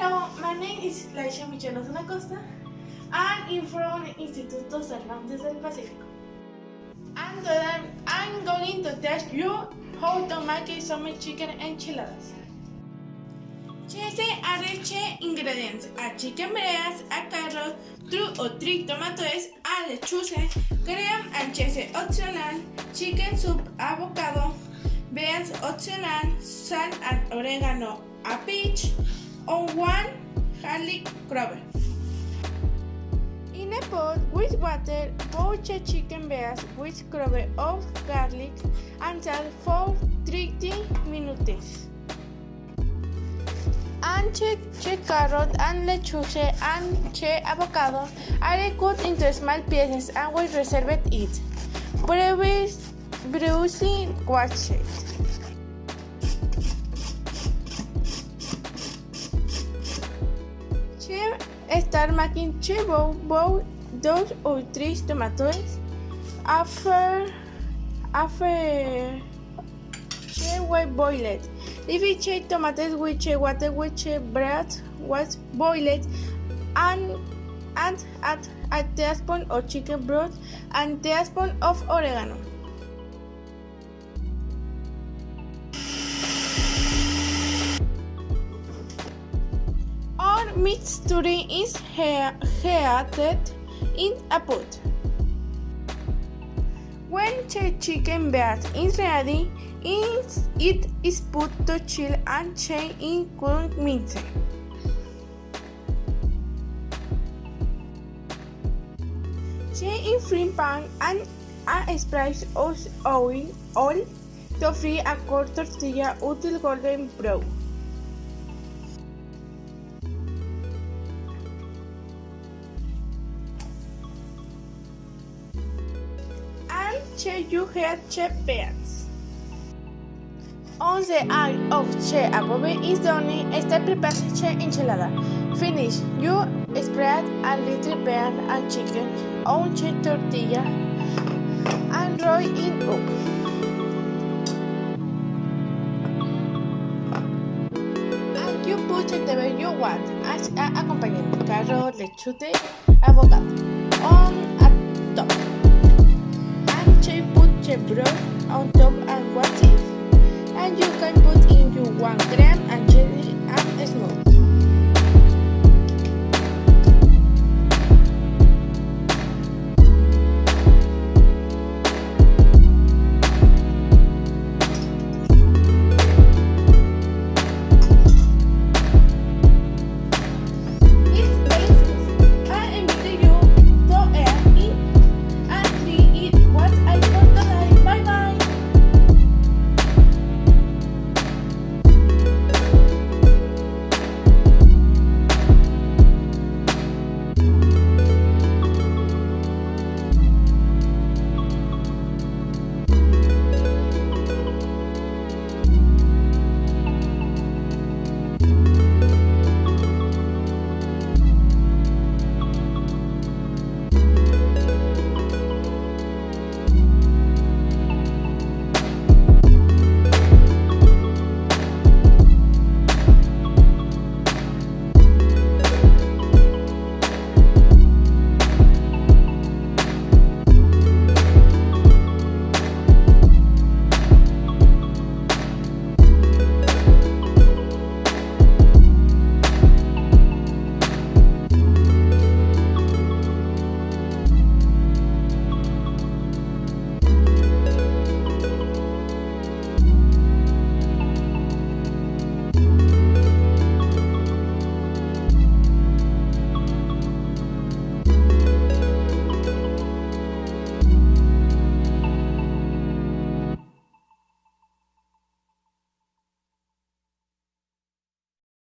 Hello, my name is Laisha Michelos Acosta and I'm from Instituto Cervantes del Pacífico. And today I'm going to teach you how to make some chicken enchiladas. Cheese are the ingredients: a chicken breast, a carrot, 2 or 3 tomatoes, a lettuce, cream and cheese optional, chicken soup, avocado, beans optional, salt and oregano, a pinch, or 1 garlic clove. In a pot with water, poach chicken breast with clove of garlic and salt for 30 minutes. And carrot and lettuce and avocado are cut into small pieces and we reserve it. Previously washed. Start making both 2 or 3 tomatoes. After we boil it. Leave tomatoes with water which bread was boiled and add a teaspoon of chicken broth and teaspoon of oregano. Our mixture is heated in a pot. When the chicken breast is ready, it is put to chill and in cold mixer. In frying pan and a splash of oil to fry a cold tortilla until golden brown. You have beans. On the eye of above is done, start preparing enchilada. Finish, you spread a little bean and chicken on tortilla and roll it up. And you put the way you want as an accompaniment: carrot, lettuce, avocado on a top. Broth on top and what it, and you can put in your 1 gram and jelly